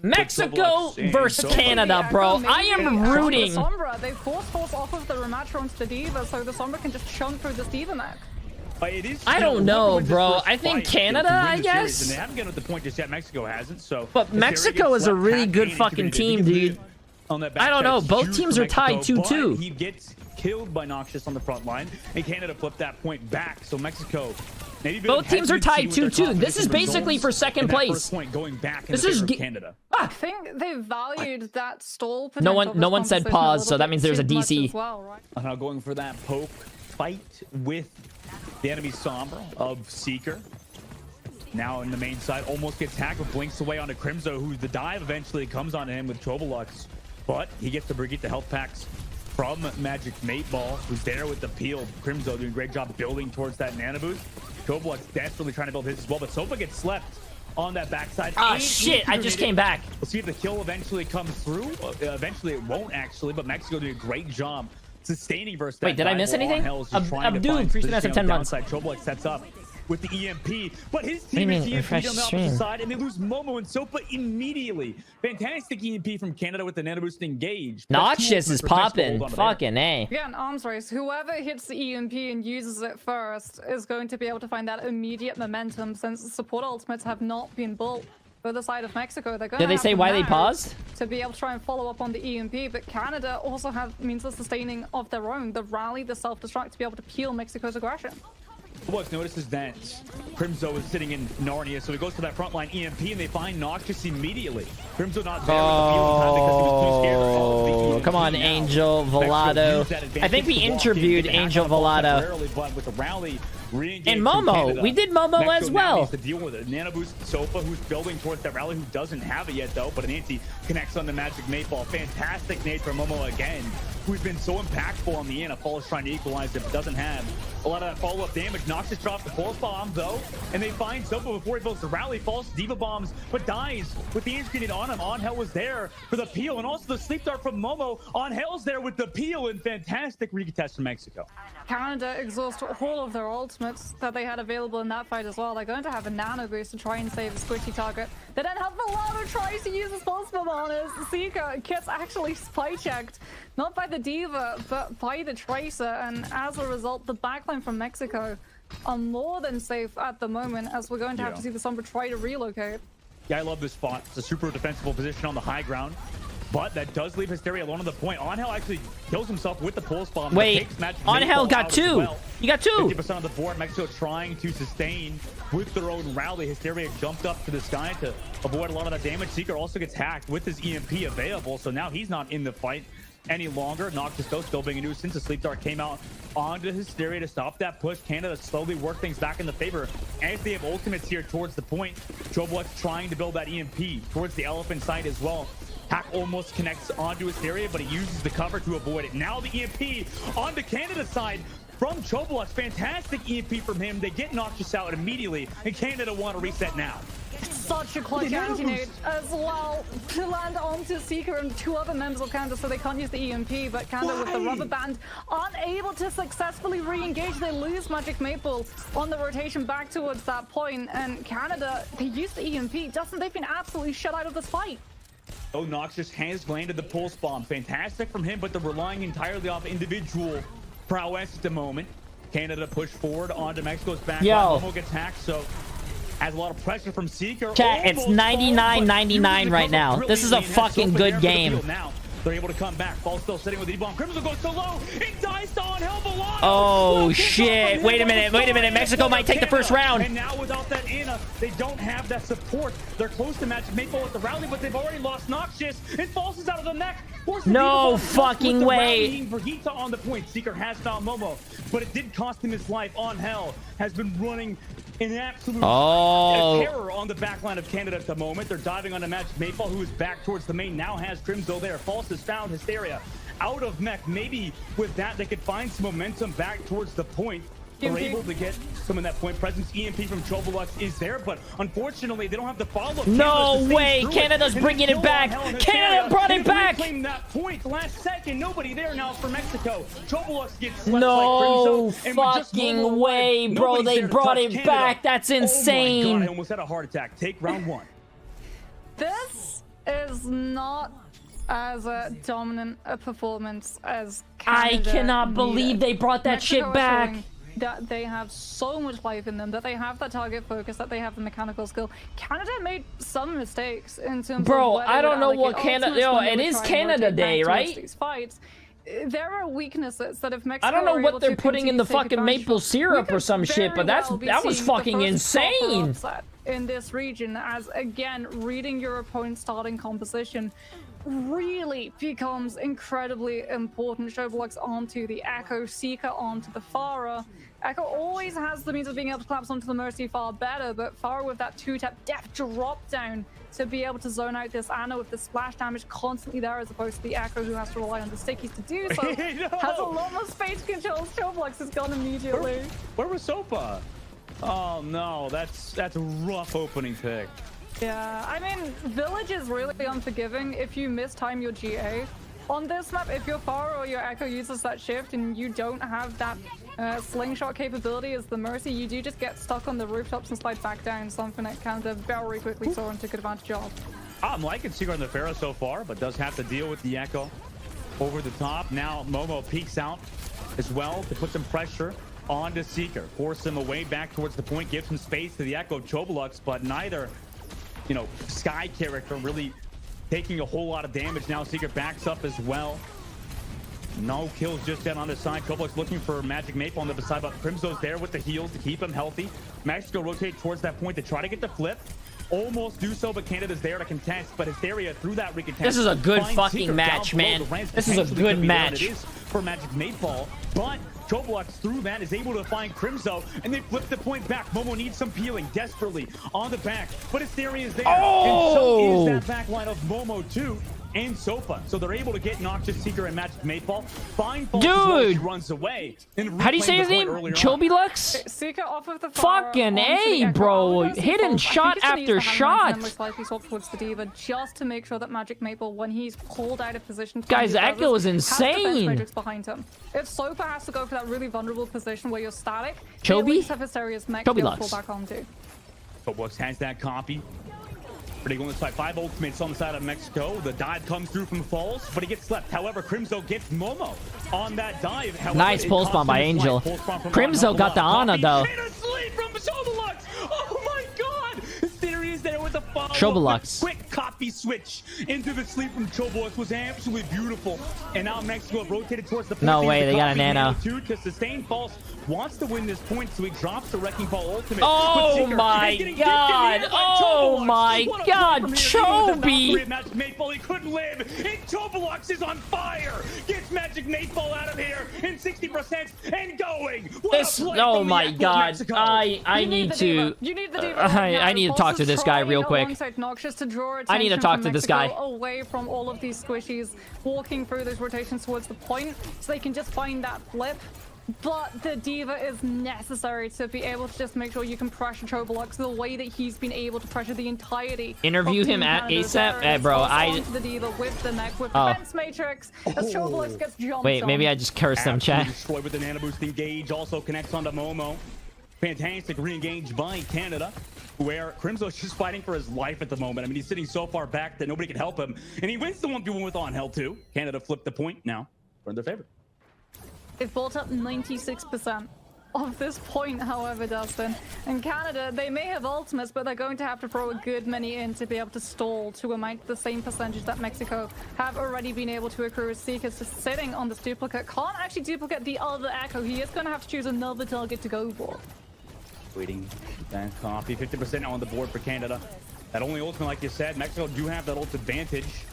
Mexico versus Canada, bro. I am rooting. Sombra, they force off of the rematch onto the Diva, so the Sombra can just chunk through this Diva mech. I don't know, bro. I think Canada, I guess. And they haven't gotten to the point just yet. Mexico hasn't. So, but Mexico is a really good fucking team, dude. I don't know. Both teams are tied 2-2. He gets killed by Noxious on the front line, and Canada flipped that point back. So Mexico. Both teams are tied 2-2. This is basically for second place. This is Canada. I think they valued that stall potential. No one said pause, so that means there's a DC. Well, right? Now going for that poke fight with the enemy Sombra of Seeker. Now in the main side, almost gets hacked, but blinks away onto Crimzo, who the dive eventually comes on him with Trovolux. But he gets to get the health packs from Magic Mateball, who's there with the peel. Crimzo doing a great job building towards that nano boost. Trovolux desperately trying to build his as well, but Sofa gets slept on that backside. Ah, shit, I just came back. We'll see if the kill eventually comes through. Eventually it won't actually, but Mexico doing a great job sustaining versus that. Wait, did I miss anything? Abdul, 3 minutes and 10 months. Trovolux sets up with the EMP, but his team is EMP'd on the opposite side, and they lose Momo and Sopa immediately. Fantastic EMP from Canada with the nano boost engaged. Noxious is popping. Fucking A. Yeah, an arms race. Whoever hits the EMP and uses it first is going to be able to find that immediate momentum, since support ultimates have not been built for the side of Mexico. They're going Did they say why they paused? To be able to try and follow up on the EMP, but Canada also have means of sustaining of their own. The rally, the self-destruct to be able to peel Mexico's aggression. Trovolux notices that Crimzo is sitting in Narnia, so he goes for that frontline EMP, and they find Noxious immediately. Crimzo not there with the field time because he was too scared of the EMP. Come on, Angel Volado. I think we interviewed Angel Volado. But with the rally, and Momo. We did Momo as well. To deal with it. Nano boost Sofa, who's building towards that rally, who doesn't have it yet though, but an anti connects on the Magic Mateball. Fantastic nade from Momo again, who's been so impactful on the end. Falls trying to equalize it, but doesn't have a lot of that follow-up damage. Noxious drops the pulse bomb though, and they find Sofa before he builds the rally. False Diva bombs, but dies with the inch grenade on him. Angel was there for the peel, and also the sleep dart from Momo. Angel's there with the peel, and fantastic recontest from Mexico. Canada exhaust all of their ultimates that they had available in that fight as well. They're going to have a nano boost to try and save a squishy target. They then have Volado tries to use his pulse bomb on his Seeker. Gets actually spy checked, not by the Diva, but by the Tracer. And as a result, the backline from Mexico are more than safe at the moment, as we're going to have to see the Sombra try to relocate. Yeah, I love this spot. It's a super defensible position on the high ground. But that does leave Hysteria alone on the point. Angel actually kills himself with the pulse bomb. Wait, Angel got 2. Well. You got 2. 50% on the board. Mexico trying to sustain with their own rally. Hysteria jumped up to the sky to avoid a lot of that damage. Seeker also gets hacked with his EMP available, so now he's not in the fight any longer. Noxious though still being a nuisance. The sleep dart came out onto Hysteria to stop that push. Canada slowly work things back in the favor as they have ultimates here towards the point. Trovolux trying to build that EMP towards the elephant side as well. Hack almost connects onto Hysteria, but he uses the cover to avoid it. Now the EMP onto Canada's side from Trovolux. Fantastic EMP from him. They get Noxious out immediately, and Canada want to reset now. Such a clutch anti-nade as well to land onto Seeker and 2 other members of Canada, so they can't use the EMP, but Canada with the rubber band unable to successfully re-engage. They lose Magic Maple on the rotation back towards that point, and Canada, they use the EMP. Dustin, they've been absolutely shut out of this fight. Oh, Noxious has landed the pulse bomb. Fantastic from him, but they're relying entirely off individual prowess at the moment. Canada push forward onto Mexico's back. Momo gets hacked, so has a lot of pressure from Seeker. Chat, it's 99-99 right now. This is a fucking good game. Now they're able to come back. Ball still sitting with the E-bomb. Crimson goes so low. It dies to Angel Volado. Oh shit! Wait a minute. Wait a minute. Mexico might take the first round. And now without that Ana, they don't have that support. They're close to Magic Maple at the rally, but they've already lost Noxious. And False is out of the mech. No fucking way. Vergita on the point. Seeker has found Momo, but it did cost him his life. Angel has been running in absolute terror on the backline of Canada at the moment. They're diving on a Magic Maple, who is back towards the main. Now has Crimzo there. False has found Hysteria out of mech. Maybe with that, they could find some momentum back towards the point. They're able to get some of that point presence. EMP from Trovolux is there, but unfortunately, they don't have the follow-up. No way! Canada's bringing it back! Canada brought it back! Claim that point last second. Nobody there now for Mexico. Trovolux gets no fucking way, bro! They brought it back. That's insane. Oh my God, I almost had a heart attack. Take round 1. This is not as dominant a performance as Canada I cannot believe they brought that Mexico shit back. showing that they have so much life in them, that they have that target focus, that they have the mechanical skill. Canada made some mistakes in terms of Bro, where I they don't would know what allocate Canada. ultimates Yo, when they it would is try and Canada rotate Day, back towards right? these fights. There are weaknesses that if Mexico I don't know were what able they're to putting in the continue to take fucking advantage maple of, syrup we or could some shit, but very well be that was seeing the fucking first proper insane. upset in this region, as again, reading your opponent's starting composition really becomes incredibly important. Show blocks onto the Echo, Seeker onto the Pharah. Echo always has the means of being able to collapse onto the Mercy far better, but Pharah with that 2-tap def drop down to be able to zone out this Ana with the splash damage constantly there, as opposed to the Echo who has to rely on the stickies to do so. No. Has a lot more space control. Show blocks is gone immediately. Where was Sopa? Oh no, that's a rough opening pick. Yeah, I mean, Village is really unforgiving if you mistime your GA. On this map, if your Pharah or your Echo uses that shift and you don't have that slingshot capability as the Mercy, you do just get stuck on the rooftops and slide back down, something that Canada very quickly saw and took advantage of. I'm liking Seeker on the Pharah so far, but does have to deal with the Echo over the top. Now Momo peeks out as well to put some pressure onto Seeker, force him away back towards the point, give some space to the Echo Chobolux, but neither, you know, Sky character really taking a whole lot of damage. Now Seeker backs up as well. No kills just yet on the side. Chobolux looking for Magic Maple on the side, but Crimso's there with the heals to keep him healthy. Mexico rotate towards that point to try to get the flip. Almost do so, but Canada's there to contest, but Hysteria through that recontest. This is a good fucking match, man. This is a good match. It is for Magic Mayfall, but Chobolux through that is able to find Crimso, and they flip the point back. Momo needs some peeling desperately on the back, but Hysteria is there, and so is that back line of Momo too. And Sopa, so they're able to get Noxious Seeker and Magic Mayfall. Fine falls as well as she runs away. How do you say his name? Chobolux? Seeker off of the Fucking A, bro. Hidden shot after shot. Most likely swap towards the Diva just to make sure that Magic Maple, when he's pulled out of position, Guy's Echo is insane. Behind him. If Sopa has to go for that really vulnerable position where you're static, Chobi? have Hysteria's mech to be able to pull back onto. Chobolux has that copy. Pretty going to fight 5 ultimates on the side of Mexico. The dive comes through from Falls, but he gets slept. However, Crimso gets Momo on that dive. However, nice pulse bomb by Angel. Crimso got the Ana though. And a sleep from Chobolux. Oh my god! Hysteria is there with a follow. Chobolux. Quick copy switch into the sleep from Chobolux was absolutely beautiful. And now Mexico have rotated towards the point. No way, they got a nano. To sustain False wants to win this point, so he drops the Wrecking Ball ultimate. Oh my god! Oh my god! Chobi! Magic Mayfall, he couldn't live, and Chobolux is on fire! Gets Magic Mayfall out of here in 60% and going! This, oh my god! I need to. I need to talk to this guy real quick. I need to talk to this guy. Away from all of these squishies, walking through those rotations towards the point, so they can just find that flip. But the Diva is necessary to be able to just make sure you can pressure Chobolux the way that he's been able to pressure the entirety. Interview him at ASAP? Bro, the Diva with the mech, with the Defense Matrix, as Chobolux gets jumped Wait, maybe I just cursed them, chat. Destroyed with the nano boost engage, also connects onto Momo. Fantastic re-engage by Canada, where Crimso's just fighting for his life at the moment. I mean, he's sitting so far back that nobody can help him, and he wins the 1v1 with On Hell too. Canada flipped the point now. We're in their favor. They've built up 96% of this point, however, Dustin. In Canada, they may have ultimates, but they're going to have to throw a good many in to be able to stall to amount the same percentage that Mexico have already been able to accrue. As Seeker's just sitting on this duplicate. Can't actually duplicate the other Echo. He is going to have to choose another target to go for. Waiting that copy. 50% on the board for Canada. That only ultimate, like you said, Mexico do have that ult advantage.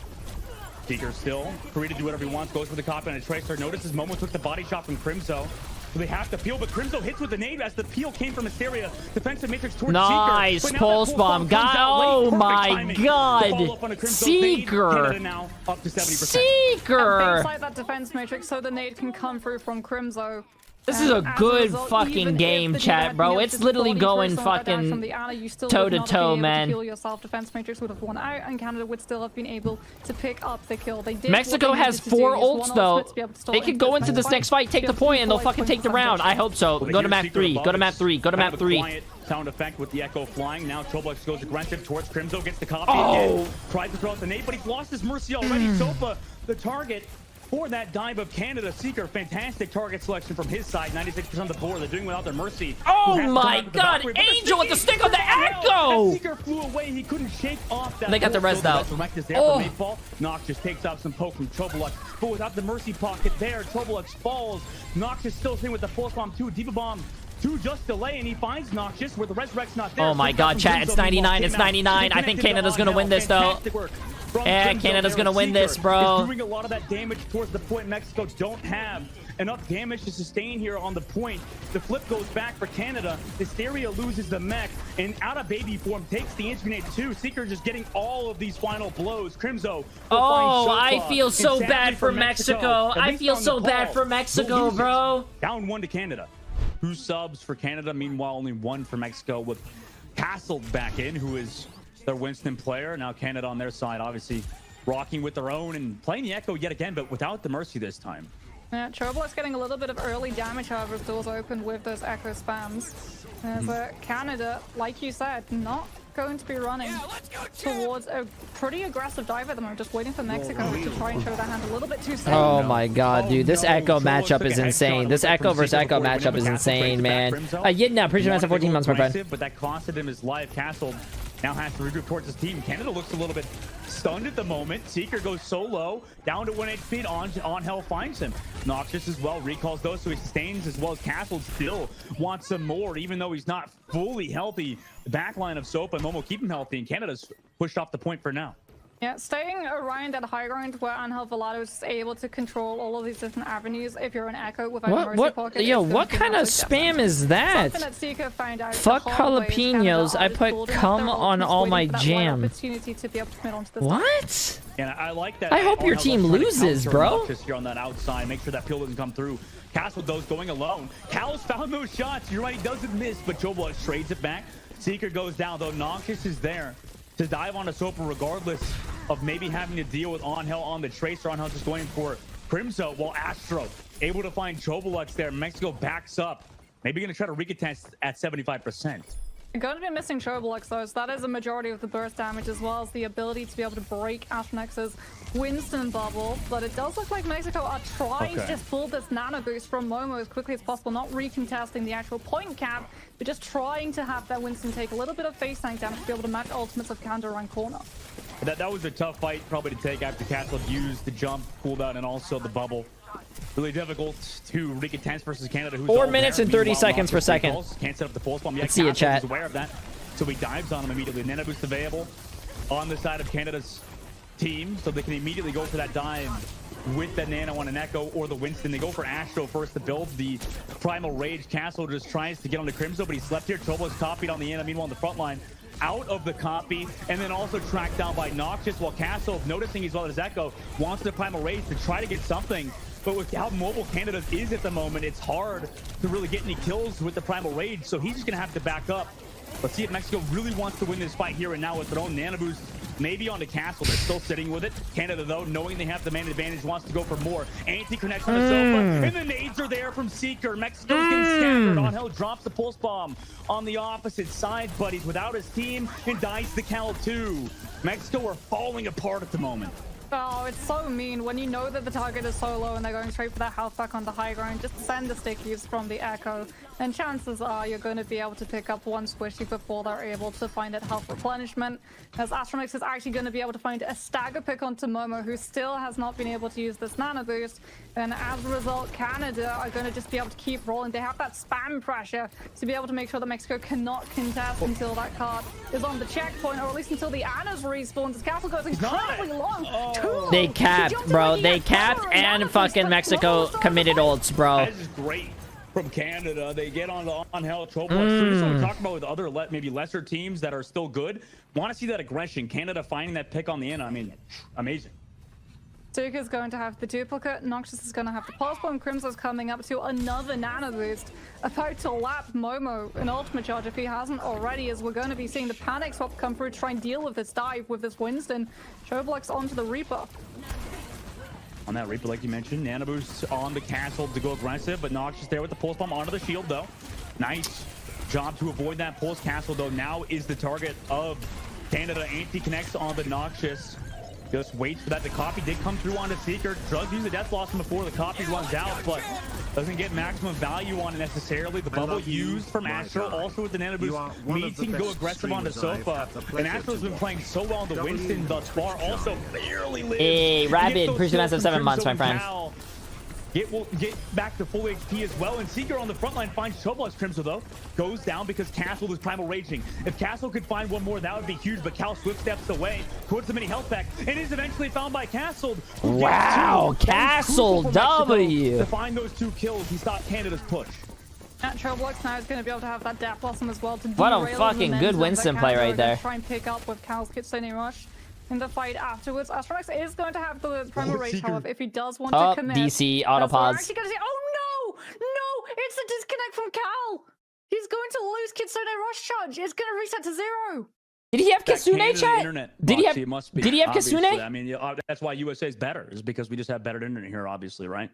Seeker still free to do whatever he wants, goes for the copy on a tracer. Notices Momo took the body shot from Crimso. So they have to peel, but Crimso hits with the nade as the peel came from Hysteria. Defensive matrix towards nice Seeker. pulse bomb. God, oh my god. Seeker. Now up to 70%. Seeker. Inside that defense matrix so the nade can come through from Crimso. This is a good fucking game, chat, bro. It's literally going fucking toe to toe, man. Your self-defense matrix would have won out, and Canada would still have been able to pick up the kill. They did. Mexico has 4 ults though. They could go into this next fight, take the point, and they'll fucking take the round. I hope so. Go to map 3. Go to map 3. Go to map 3. Sound effect with the echo flying. Now Choblex goes aggressive towards Crimzo, gets the copy again. Tries to throw out the nade, but he's lost his mercy already. Sopa, the target for that dive of Canada. Seeker, fantastic target selection from his side. 96% of the board. They're doing without their mercy. Oh my god, Angel with the stick on the echo! Seeker flew away. He couldn't shake off that. They got the res though. Noxious takes off some poke from Choblex, but without the mercy pocket there, Choblex falls. Noxious still sitting with the force bomb 2, Diva bomb 2 just delay, and he finds Noxious where the resurrect's not there. Oh my god, chat, it's 99, it's 99. I think Canada's gonna win this though. Yeah, Canada's gonna win this, bro. Doing a lot of that damage towards the point. Mexico don't have enough damage to sustain here on the point. The flip goes back for Canada. Hysteria loses the mech, and out of baby form takes the Infinite 2. Seeker just getting all of these final blows. Crimzo. Oh, I feel so bad for Mexico. I feel so bad for Mexico, bro. Down 1 to Canada. 2 subs for Canada. Meanwhile, only 1 for Mexico with Castle back in, who is their Winston player. Now Canada on their side, obviously rocking with their own and playing the echo yet again, but without the mercy this time. Yeah, Choblex getting a little bit of early damage, however, as doors open with those echo spams. But Canada, like you said, not going to be running towards a pretty aggressive dive at the moment, just waiting for Mexico to try and show their hand a little bit too soon. Oh my god, dude, this echo matchup is insane. This echo versus echo matchup is insane, man. Yeah, pretty sure that's 14 months, my friend. But that costed him his life. Castle now has to regroup towards his team. Canada looks a little bit stunned at the moment. Seeker goes so low, down to 1 HP. On Hell finds him. Noxious as well recalls those, so he sustains, as well as Castle still wants some more, even though he's not fully healthy. The backline of Soap and Momo keep him healthy, and Canada's pushed off the point for now. Yeah, staying around at high ground where Angel Velado is able to control all of these different avenues. If you're an echo without a mercy pocket, yo, what kind of spam is that? That Seeker found out fuck jalapenos. I put cum on all my jam. What? And I like that. I hope your team loses, bro. Just here on that outside, make sure that peel doesn't come through. Castle those going alone. Cal's found those shots. You're right, he doesn't miss, but Choblex trades it back. Seeker goes down, though Noxious is there to dive on a Sopa regardless of maybe having to deal with On Hell on the Tracer. On Hell just going for Crimzo, while Astro able to find Choblex there. Mexico backs up. Maybe going to try to recontest at 75%. You're going to be missing Choblex though, so that is a majority of the burst damage, as well as the ability to be able to break Astronex's Winston bubble. But it does look like Mexico are trying to just pull this nano boost from Momo as quickly as possible, not recontesting the actual point cap, but just trying to have that Winston take a little bit of face tank damage to be able to match ultimates of Canada around corner. That was a tough fight probably to take after Castle used the jump cooldown and also the bubble. Really difficult to recontest versus Canada. 4 minutes and 30 seconds per second. Can't set up the pulse bomb yet. Let's see it, chat. Aware of that, so he dives on him immediately. Nano boost available on the side of Canada's team, so they can immediately go for that dive with the Nano on an Echo or the Winston. They go for Astro first to build the Primal Rage. Castle just tries to get on the Crimzo, but he's left here. Choble's copied on the Ana. Meanwhile, on the front line, out of the copy, and then also tracked down by Noxious, while Castle, noticing he's well as Echo, wants the Primal Rage to try to get something. But with how mobile Canada is at the moment, it's hard to really get any kills with the Primal Rage, so he's just going to have to back up. Let's see if Mexico really wants to win this fight here and now with their own Nano Boost. Maybe on the Castle, they're still sitting with it. Canada, though, knowing they have the man advantage, wants to go for more. Anti-connect on the Sofa, and the nades are there from Seeker. Mexico's getting scattered. On Hell drops the pulse bomb on the opposite side, but he's without his team and dies the Cal 2. Mexico are falling apart at the moment. Oh, it's so mean when you know that the target is so low and they're going straight for that health back on the high ground. Just send the stickies from the Echo, and chances are you're going to be able to pick up one squishy before they're able to find that health replenishment. As Astronix is actually going to be able to find a stagger pick onto Momo, who still has not been able to use this nano boost. And as a result, Canada are going to just be able to keep rolling. They have that spam pressure to be able to make sure that Mexico cannot contest until that card is on the checkpoint, or at least until the Anas respawns. As Castle goes incredibly long. They capped, bro. They capped, and fucking Mexico committed ults, bro. This is great from Canada. They get on Hell Trouble. So this is what we talk about with other maybe lesser teams that are still good. Want to see that aggression. Canada finding that pick on the end. I mean, amazing. Suka's going to have the duplicate, Noxious is going to have the pulse bomb, Crimso's coming up to another nano boost, about to lap Momo an ultimate charge if he hasn't already, as we're going to be seeing the panic swap come through to try and deal with this dive with this Winston. Choblex onto the Reaper. On that Reaper, like you mentioned, nano boost on the castle to go aggressive, but Noxious there with the pulse bomb onto the shield though. Nice job to avoid that pulse. Castle though now is the target of Canada. Anti-connects on the Noxious. Just waits for that. The copy did come through on the Seeker. Does use the Death Blossom before the copy runs out, but doesn't get maximum value on it necessarily. The bubble used from Astro, also with the nano boost, needs to go aggressive on the Sofa. And Astro's been playing so well on the Winston thus far. Also barely lives. Hey, Rabid, pretty massive 7 months, my friend. Will get back to full HP as well, and Seeker on the front line finds Choblex. Crimson though goes down because Castle is primal raging. If Castle could find one more, that would be huge, but Cal Swift steps away, puts the mini health back, and is eventually found by Castle. Wow, Castle W! To find those 2 kills, he stopped Canada's push. And Choblex now is going to be able to have that Death Blossom as well to what a fucking good Winston play right there. Try and pick up with Cal's Kitsune Rush in the fight afterwards. Astronex is going to have the primal rage, however, if he does want to commit. DC auto pause. Actually gonna say, oh no, it's a disconnect from Cal. He's going to lose Kitsune Rush charge. It's going to reset to 0. Did he have Kitsune, chat? Did he have? Did he have Kitsune? I mean, that's why USA is better, is because we just have better internet here, obviously, right?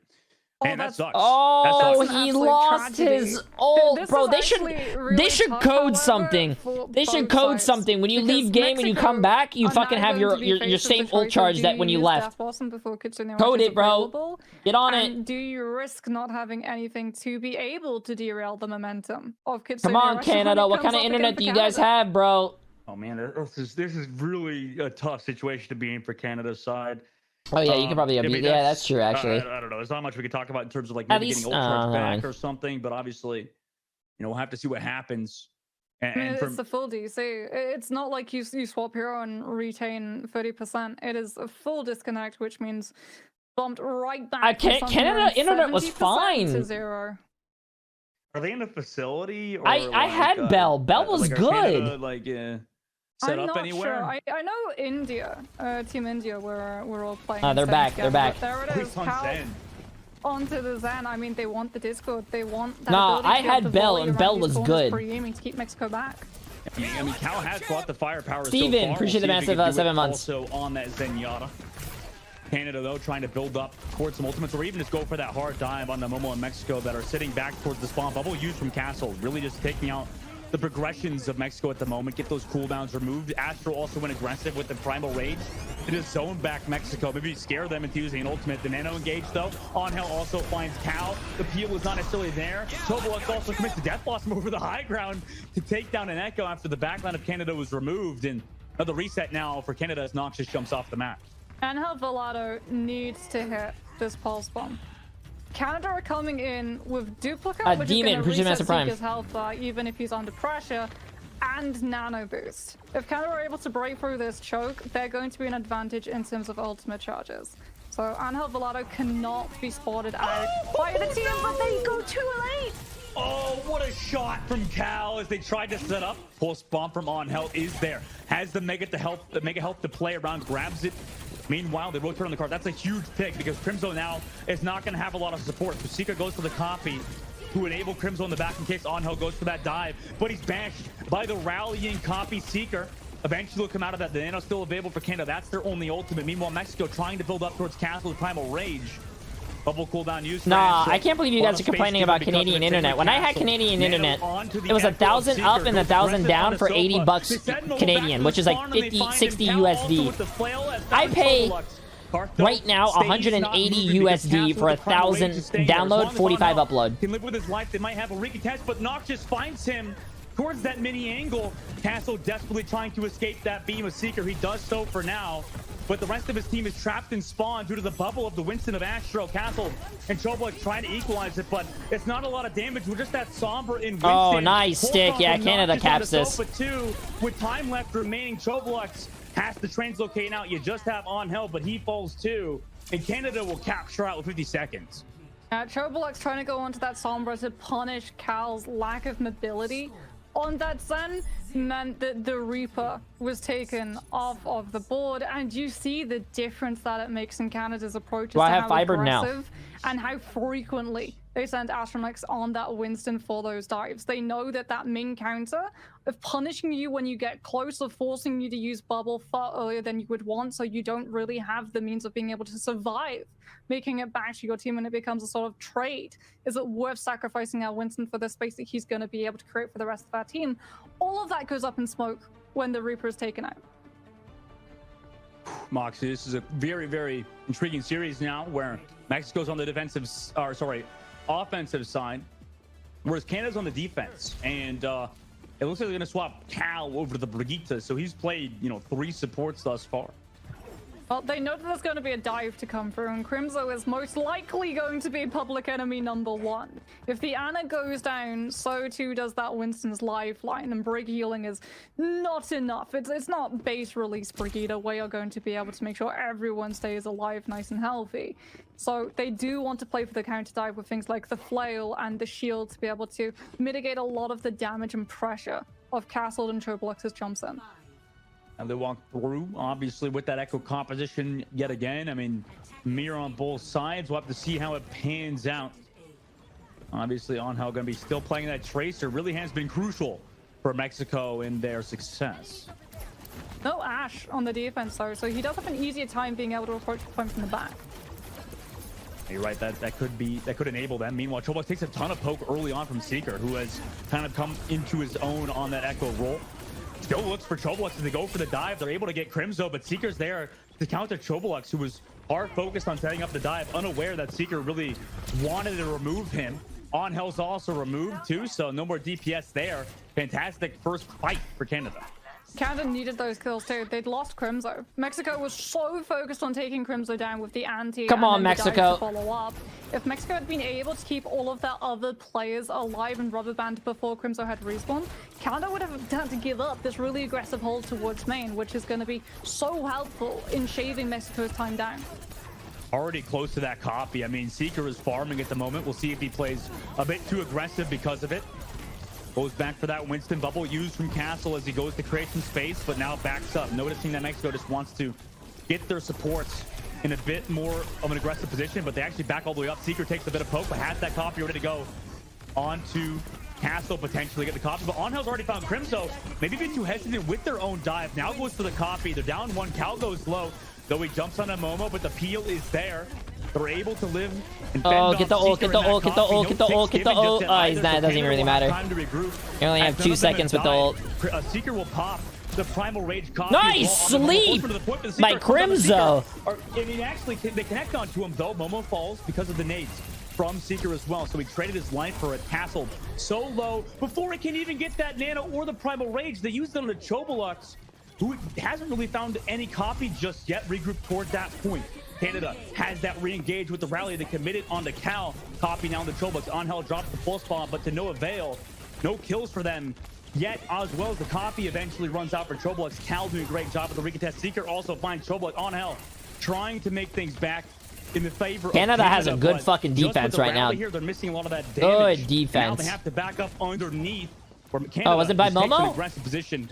And that sucks. Oh, that sucks. he lost his old bro. They should code something. They should code something. When you leave game and you come back, you fucking have your same ult charge that when you left. Code it, bro. Get on it. Do you risk not having anything to be able to derail the momentum of Kitsune? Come on, Canada. What kind of internet do you guys have, bro? Oh man, this is really a tough situation to be in for Canada's side. Oh yeah, you can probably yeah, that's true actually. I don't know. There's not much we could talk about in terms of like maybe getting ult charge back or something, but obviously, you know, we'll have to see what happens. And it's the full DC. It's not like you swap hero and retain 30%. It is a full disconnect, which means bumped right back. Canada internet was fine. To 0. Are they in a facility? Or I had Bell. Bell was good. Canada, set I'm up not anywhere? Sure. I know India, Team India, we're all playing. Oh, they're back. They're back. There it is. Onto the Zen. I mean, they want the Discord. They want that. No, I had Bell, and Bell was good. Aiming to keep Mexico back. I mean, Cal has brought the firepower. Steven, so far. appreciate the massive 7 months. Also on that Zenyatta. Canada, though, trying to build up towards some ultimates, or even just go for that hard dive on the Momo in Mexico that are sitting back towards the spawn. Bubble used from Castle, really just taking out the progressions of Mexico at the moment, get those cooldowns removed. Astro also went aggressive with the primal rage to just zone back Mexico, maybe scare them into using an ultimate. The nano engage though. Angel also finds Cal. The peel is not necessarily there. Choblex also commits to Death Blossom over the high ground to take down an Echo after the backline of Canada was removed. And the reset now for Canada as Noxious jumps off the map. Angel Velado needs to hit this pulse bomb. Canada are coming in with duplicate, which Demon, is going to reset Prime. Seeker's health bar, even if he's under pressure, and nano boost. If Canada are able to break through this choke, they're going to be an advantage in terms of ultimate charges. So Angel Velado cannot be spotted out by the team, but they go too late. Oh, what a shot from Cal as they tried to set up. Pulse bomb from Angel is there. Has the mega health to play around, grabs it. Meanwhile, they rotate on the card. That's a huge pick because Crimzo now is not going to have a lot of support. So Seeker goes for the copy to enable Crimzo in the back in case Angel goes for that dive. But he's bashed by the rallying copy Seeker. Eventually will come out of that. The nano still available for Canada. That's their only ultimate. Meanwhile, Mexico trying to build up towards Castle with Primal Rage. Bubble cooldown used. Nah, I can't believe you guys are complaining about Canadian internet. When I had Canadian internet, it was 1,000 up and 1,000 down for 80 bucks Canadian, which is like 50, 60 USD. I pay right now 180 USD for 1,000 download, 45 upload. Can live with his life. They might have a recontest, but Noxious finds him towards that mini angle. Castle desperately trying to escape that beam of Seeker. He does so for now. But the rest of his team is trapped in spawn due to the bubble of the Winston of Astro. Castle and Choblex trying to equalize it, but it's not a lot of damage. We're just that somber in Winston. Oh, nice stick. Yeah, Canada caps this. But two, with time left remaining, Choblex has to translocate out. You just have Angel, but he falls too. And Canada will capture out with 50 seconds. Choblex trying to go onto that Sombra to punish Cal's lack of mobility on that Zen meant that the Reaper was taken off of the board, and you see the difference that it makes in Canada's approaches Do I to have how fiber now? aggressive and how frequently they send Astromechs on that Winston for those dives. They know that that main counter of punishing you when you get close, or forcing you to use bubble far earlier than you would want, so you don't really have the means of being able to survive making it back to your team, and it becomes a sort of trade. Is it worth sacrificing our Winston for the space that he's going to be able to create for the rest of our team? All of that goes up in smoke when the Reaper is taken out. Moxie, this is a very, very intriguing series now where Mexico's on the offensive side, whereas Canada's on the defense. And it looks like they're going to swap Cal over to the Brigitte. So he's played, 3 supports thus far. Well, they know that there's going to be a dive to come through, and Crimzo is most likely going to be public enemy #1. If the Ana goes down, so too does that Winston's lifeline, and Brig healing is not enough. It's not base release Brigitte where you're going to be able to make sure everyone stays alive, nice and healthy. So they do want to play for the counter dive with things like the flail and the shield to be able to mitigate a lot of the damage and pressure of Castle and Choblux's jumps in. And they walk through, obviously, with that Echo composition yet again. I mean, mirror on both sides. We'll have to see how it pans out. Obviously, Angel going to be still playing that Tracer. Really has been crucial for Mexico in their success. No Ash on the defense, though, so he does have an easier time being able to approach the point from the back. You're right, that could enable them. Meanwhile, Choblux takes a ton of poke early on from Seeker, who has kind of come into his own on that Echo role. Still looks for Choblux as they go for the dive. They're able to get Crimzo, but Seeker's there to counter Choblux, who was hard focused on setting up the dive, unaware that Seeker really wanted to remove him. Angel's also removed too, so no more DPS there. Fantastic first fight for Canada. Canada needed those kills too. They'd lost Crimzo. Mexico was so focused on taking Crimzo down with the anti. Come on, Mexico. Follow up. If Mexico had been able to keep all of their other players alive and rubber band before Crimzo had respawned, Canada would have had to give up this really aggressive hold towards main, which is going to be so helpful in shaving Mexico's time down. Already close to that copy. I mean, Seeker is farming at the moment. We'll see if he plays a bit too aggressive because of it. Goes back for that Winston bubble used from Castle as he goes to create some space, but now backs up, noticing that Mexico just wants to get their supports in a bit more of an aggressive position, but they actually back all the way up. Seeker takes a bit of poke, but has that copy ready to go onto Castle, potentially get the copy, but Angel's already found Crimzo. Maybe a bit too hesitant with their own dive. Now goes for the copy. They're down 1. Cal goes low, though he jumps on a Momo, but the peel is there. They're able to live and get the ult, get the ult, get the ult, get the ult, get the ult. Oh, he's not, it doesn't even really matter. You only have 2 seconds with the ult. Seeker will pop the primal rage copy. Nice sleep by Crimzo. I mean, actually, they connect onto him though. Momo falls because of the nades from Seeker as well, so he traded his life for a Castle so low before he can even get that nano or the primal rage. They used it on the Choblux, who hasn't really found any copy just yet. Regroup toward that point. Canada has that re-engage with the rally. They committed on the Cal. Copy now on the Choblux. Angel drops the pulse bomb, but to no avail. No kills for them yet, as well as the copy eventually runs out for Choblux. Cal doing a great job with the recontest. Seeker also finds Choblux. Angel trying to make things back in the favor Canada of Canada, has a good fucking defense right now. Here, they're missing a lot of that damage. Good defense. Now they have to back up underneath. Oh, was it by Momo?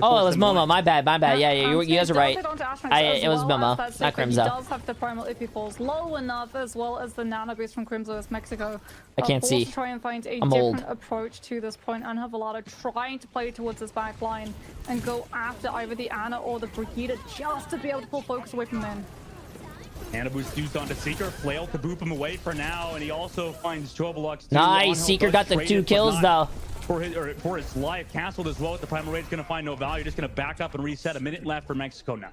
Oh, it was Momo. My bad, my bad. Yeah, you guys are right. It was Momo, not Crimzo. He does have the primal if he falls low enough, as well as the nano boost from Crimzo as Mexico. I can't see. To try and find a I'm different old. approach to this point, and have Velado trying to play towards his back line and go after either the Ana or the Brigitte just to be able to pull focus away from them. Ana boost used onto Seeker, flail to boop him away for now, and he also finds Choblux. Nice, Seeker got the 2 kills though. For his life, Castled as well with the primal rage, going to find no value. Just going to back up and reset. A minute left for Mexico now.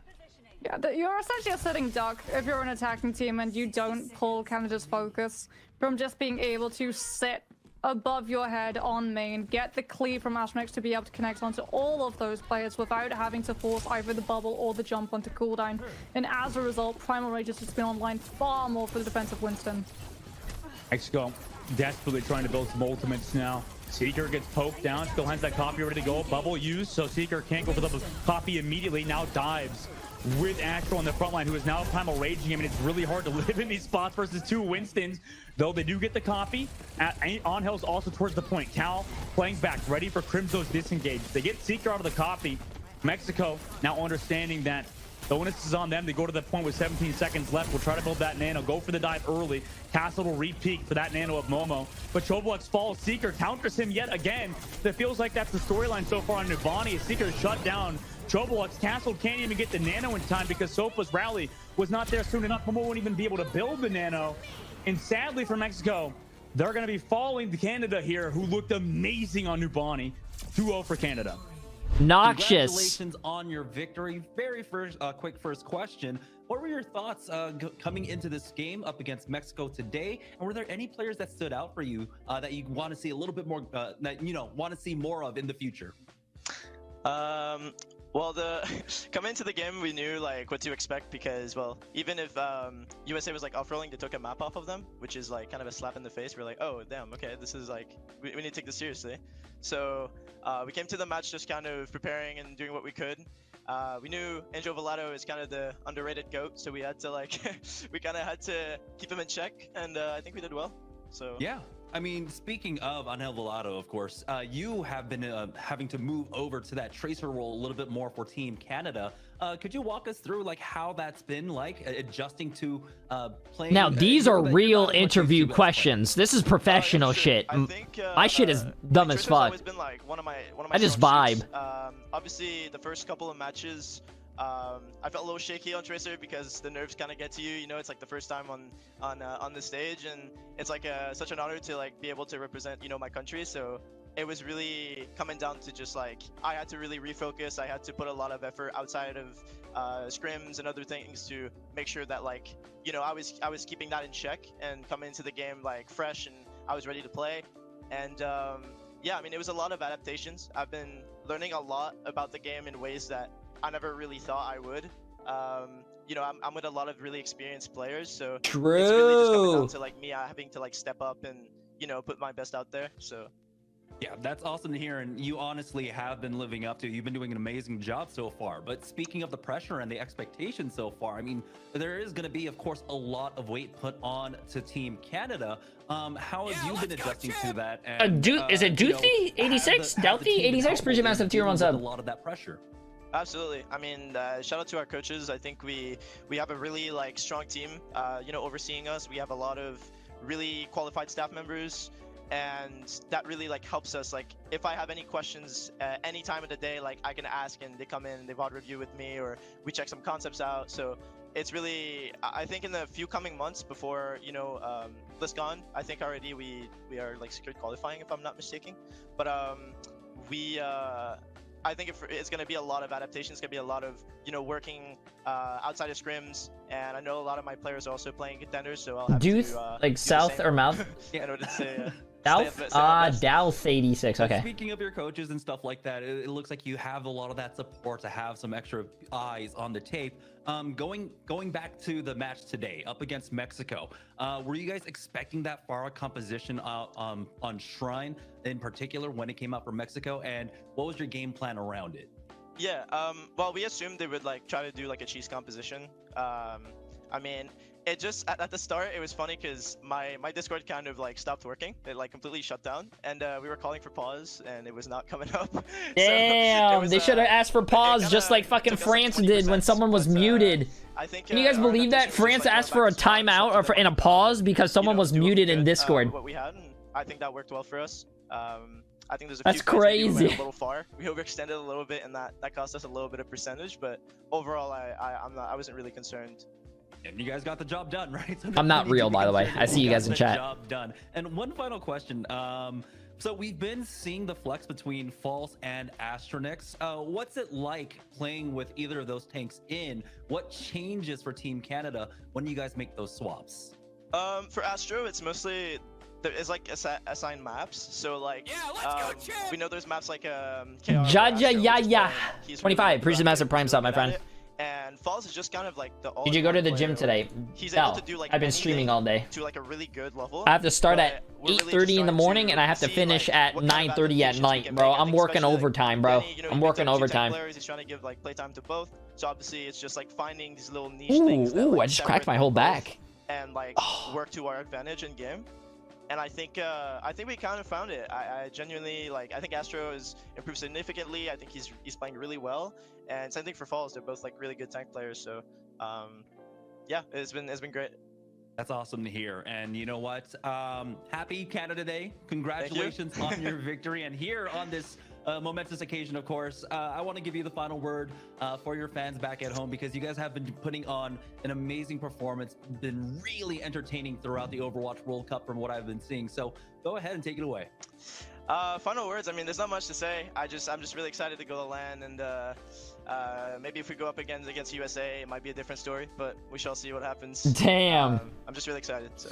Yeah, you're essentially a sitting duck if you're an attacking team and you don't pull Canada's focus from just being able to sit above your head on main, get the cleave from Astromechs to be able to connect onto all of those players without having to force either the bubble or the jump onto cooldown. And as a result, primal rage has just been online far more for the defensive Winston. Mexico desperately trying to build some ultimates now. Seeker gets poked down, still has that copy ready to go. Bubble used, so Seeker can't go for the copy immediately. Now dives with Astro on the front line, who is now primal raging him, and it's really hard to live in these spots versus two Winstons. Though they do get the copy. Angel's also towards the point. Cal playing back, ready for Crimso's disengage. They get Seeker out of the copy. Mexico now understanding that the onus is on them. They go to the point with 17 seconds left. We'll try to build that nano. Go for the dive early. Castle will re-peek for that nano of Momo. But Choblux falls. Seeker counters him yet again. It feels like that's the storyline so far on Nubani. Seeker shut down Choblux. Castle can't even get the nano in time because Sofa's rally was not there soon enough. Momo won't even be able to build the nano. And sadly for Mexico, they're going to be falling to Canada here, who looked amazing on Nubani. 2-0 for Canada. Noxious. Congratulations on your victory. Very first, quick first question. What were your thoughts coming into this game up against Mexico today? And were there any players that stood out for you that you want to see a little bit more, that you know, want to see more of in the future? Well, coming into the game, we knew like what to expect because, well, even if USA was like off-rolling, they took a map off of them, which is like kind of a slap in the face. We're like, oh damn, okay, this is like we need to take this seriously. So we came to the match just kind of preparing and doing what we could. We knew Angel Velato is kind of the underrated GOAT, so we had to like we kind of had to keep him in check, and I think we did well. So yeah. I mean, speaking of Angel Velato, of course, you have been having to move over to that tracer role a little bit more for Team Canada. Could you walk us through like how that's been like adjusting to playing? Now these are real interview questions. This is professional shit. I think, my shit is dumb as fuck. Always been like one of my I just strong vibe. suits. Obviously, the first couple of matches, I felt a little shaky on Tracer because the nerves kind of get to you. You know, it's like the first time on the stage, and it's like such an honor to like be able to represent, you know, my country. So it was really coming down to just like I had to really refocus. I had to put a lot of effort outside of scrims and other things to make sure that like, you know, I was keeping that in check and coming into the game like fresh, and I was ready to play. And yeah, I mean, it was a lot of adaptations. I've been learning a lot about the game in ways that I never really thought I would. You know, I'm with a lot of really experienced players, so it's really just coming down to like me having to like step up and, you know, put my best out there. So yeah, that's awesome to hear, and you honestly have been living up to. You've been doing an amazing job so far. But speaking of the pressure and the expectations so far, I mean, there is going to be, of course, a lot of weight put on to Team Canada. How have you been adjusting to that? And, Is it Douthy 86? Douthy 86? Pretty massive tier 1 sub. A lot of that pressure. absolutely. I mean, shout out to our coaches. I think we have a really like strong team, you know, overseeing us. We have a lot of really qualified staff members, and that really like helps us. Like if I have any questions any time of the day, like I can ask, and they come in, they VOD review with me, or we check some concepts out. So it's really, I think in the few coming months before, you know, BlizzCon, I think already we are like secured qualifying, if I'm not mistaken. But I think it's going to be a lot of adaptations. It's going to be a lot of, you know, working outside of scrims, and I know a lot of my players are also playing contenders, so I'll have to like south or mouth? Yeah, in order to say Douth? Douth 86, okay. Speaking of your coaches and stuff like that, it looks like you have a lot of that support to have some extra eyes on the tape. Going back to the match today up against Mexico, were you guys expecting that Pharah composition on Shrine in particular when it came out for Mexico, and what was your game plan around it? Yeah, well, we assumed they would like try to do like a cheese composition. I mean, it just at the start it was funny because my Discord kind of like stopped working. It like completely shut down, and we were calling for pause, and it was not coming up. Damn, so they should have asked for pause just like fucking France did when someone was muted. I think, can you guys believe that France asked for a timeout or and a pause because someone was muted in Discord? What we had, and I think that worked well for us. I think there's a That's few plays we crazy. went a little far. We overextended a little bit, and that cost us a little bit of percentage. But overall, I wasn't really concerned. And you guys got the job done, right? So I'm not real, by the way. I see you guys in chat. Job done. And one final question. So we've been seeing the flex between False and Astronix. What's it like playing with either of those tanks in? What changes for Team Canada when you guys make those swaps? For Astro, it's mostly there is like assigned maps. So like, we know there's maps like KR. Jaja Yaya 25. Appreciate the massive prime stop, my friend. And And Falls is just kind of like the all. Did you go to the gym today? He's No, able to do like I've been streaming all day. to like a really good level. I have to start at but we're really 8:30 just in the trying morning, to and I have to see, finish like, at what kind of 9:30 at adaptations we night, can bro. make. I I'm think working especially, like, overtime, bro. Benny, you know, I'm he working picked up 2 tech overtime. players, he's trying to give like playtime to both. So obviously, it's just like finding these little niche Ooh, things. That, ooh, like, I just cracked separate my whole them both back. And like work to our advantage in game. And I think we kind of found it. I genuinely like. I think Astro has improved significantly. I think he's playing really well. And same thing for Falls. They're both like really good tank players. So yeah, it's been great. That's awesome to hear. And you know what? Happy Canada Day. Congratulations on your victory. And here on this momentous occasion, of course, I want to give you the final word for your fans back at home, because you guys have been putting on an amazing performance, been really entertaining throughout the Overwatch World Cup from what I've been seeing. So go ahead and take it away. Final words. I mean, there's not much to say. I'm just really excited to go to LAN, and maybe if we go up against USA, it might be a different story, but we shall see what happens. Damn. I'm just really excited. So.